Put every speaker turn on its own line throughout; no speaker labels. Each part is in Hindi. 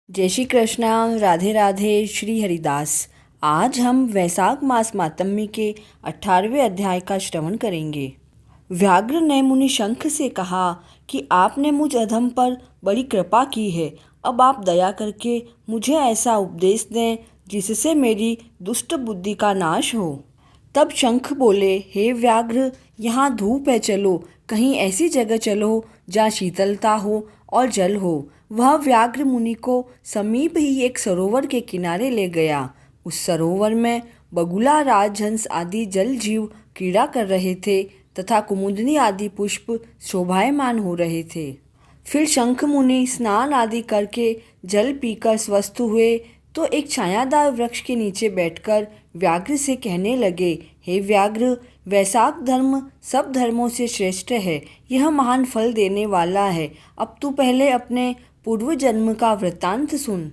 जय श्री कृष्णा। राधे राधे। श्री हरिदास। आज हम वैशाख मास मातम्य के 18वें अध्याय का श्रवण करेंगे। व्याघ्र ने मुनि शंख से कहा कि आपने मुझ अधम पर बड़ी कृपा की है। अब आप दया करके मुझे ऐसा उपदेश दें जिससे मेरी दुष्ट बुद्धि का नाश हो। तब शंख बोले, हे व्याघ्र, यहाँ धूप है, चलो कहीं ऐसी जगह चलो जहाँ शीतलता हो और जल हो। वह व्याघ्र मुनि को समीप ही एक सरोवर के किनारे ले गया। उस सरोवर में बगुला, राजहंस आदि जल जीव क्रीड़ा कर रहे थे तथा कुमुदनी आदि पुष्प शोभायमान हो रहे थे। फिर शंख मुनि स्नान आदि करके जल पीकर स्वस्थ हुए तो एक छायादार वृक्ष के नीचे बैठकर व्याघ्र से कहने लगे, हे व्याघ्र, वैशाख धर्म सब धर्मों से श्रेष्ठ है। यह महान फल देने वाला है। अब तू पहले अपने पूर्व जन्म का वृत्तांत सुन।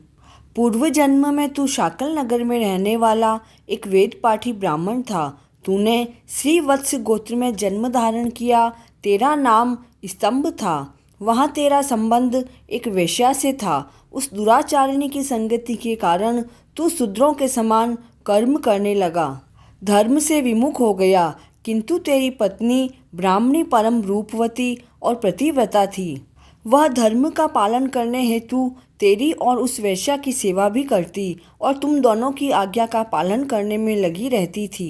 पूर्व जन्म में तू शाकल नगर में रहने वाला एक वेद पाठी ब्राह्मण था। तूने श्रीवत्स गोत्र में जन्म धारण किया। तेरा नाम स्तंभ था। वहाँ तेरा संबंध एक वेश्या से था। उस दुराचारिणी की संगति के कारण तू शूद्रों के समान कर्म करने लगा, धर्म से विमुख हो गया। किंतु तेरी पत्नी ब्राह्मणी परम रूपवती और प्रतिव्रता थी। वह धर्म का पालन करने हेतु तेरी और उस वेश्या की सेवा भी करती और तुम दोनों की आज्ञा का पालन करने में लगी रहती थी।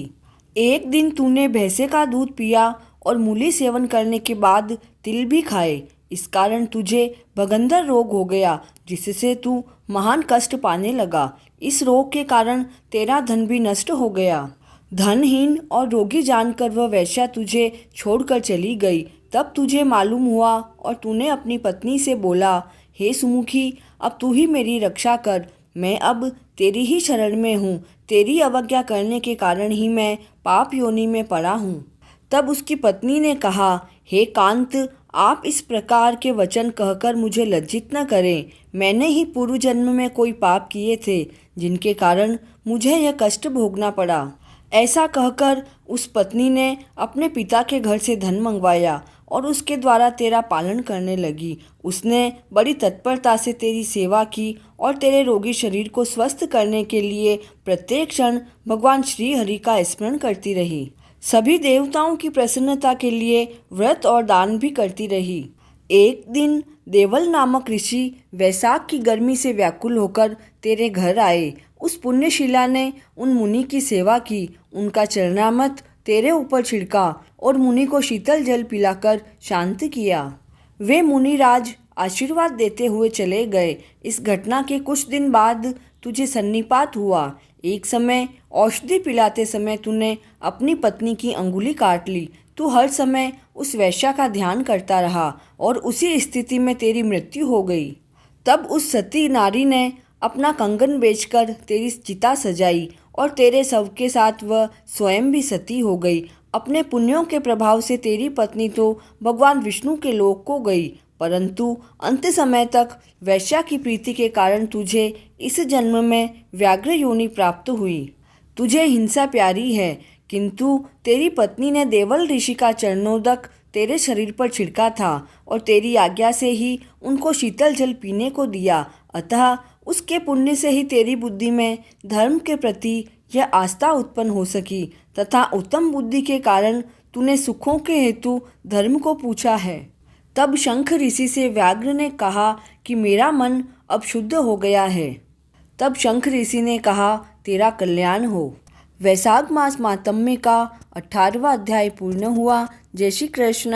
एक दिन तूने भैंसे का दूध पिया और मूली सेवन करने के बाद तिल भी खाए। इस कारण तुझे भगंदर रोग हो गया, जिससे तू महान कष्ट पाने लगा। इस रोग के कारण तेरा धन भी नष्ट हो गया। धनहीन और रोगी जानकर वह वेश्या तुझे छोड़कर चली गई। तब तुझे मालूम हुआ और तूने अपनी पत्नी से बोला, हे सुमुखी, अब तू ही मेरी रक्षा कर। मैं अब तेरी ही शरण में हूँ। तेरी अवज्ञा करने के कारण ही मैं पाप योनि में पड़ा हूँ। तब उसकी पत्नी ने कहा, हे कांत, आप इस प्रकार के वचन कहकर मुझे लज्जित न करें। मैंने ही पूर्व जन्म में कोई पाप किए थे जिनके कारण मुझे यह कष्ट भोगना पड़ा। ऐसा कहकर उस पत्नी ने अपने पिता के घर से धन मंगवाया और उसके द्वारा तेरा पालन करने लगी। उसने बड़ी तत्परता से तेरी सेवा की और तेरे रोगी शरीर को स्वस्थ करने के लिए प्रत्येक क्षण भगवान श्री हरि का स्मरण करती रही। सभी देवताओं की प्रसन्नता के लिए व्रत और दान भी करती रही। एक दिन देवल नामक ऋषि वैशाख की गर्मी से व्याकुल होकर तेरे घर आए। उस पुण्यशिला ने उन मुनि की सेवा की, उनका चरणामृत तेरे ऊपर छिड़का और मुनि को शीतल जल पिलाकर शांत किया। वे मुनिराज आशीर्वाद देते हुए चले गए। इस घटना के कुछ दिन बाद तुझे सन्निपात हुआ। एक समय औषधि पिलाते समय तूने अपनी पत्नी की अंगुली काट ली। तू हर समय उस वेश्या का ध्यान करता रहा और उसी स्थिति में तेरी मृत्यु हो गई। तब उस सती नारी ने अपना कंगन बेचकर तेरी चिता सजाई और तेरे शव के साथ वह स्वयं भी सती हो गई। अपने पुण्यों के प्रभाव से तेरी पत्नी तो भगवान विष्णु के लोक को गई, परंतु अंत समय तक वैश्या की प्रीति के कारण तुझे इस जन्म में व्याघ्र योनि प्राप्त हुई। तुझे हिंसा प्यारी है, किंतु तेरी पत्नी ने देवल ऋषि का चरणोदक तेरे शरीर पर छिड़का था और तेरी आज्ञा से ही उनको शीतल जल पीने को दिया। अतः उसके पुण्य से ही तेरी बुद्धि में धर्म के प्रति यह आस्था उत्पन्न हो सकी तथा उत्तम बुद्धि के कारण तूने सुखों के हेतु धर्म को पूछा है। तब शंख ऋषि से व्याघ्र ने कहा कि मेरा मन अब शुद्ध हो गया है। तब शंख ऋषि ने कहा, तेरा कल्याण हो। वैशाख मास मातम्य का 18वां अध्याय पूर्ण हुआ। जय श्री कृष्ण।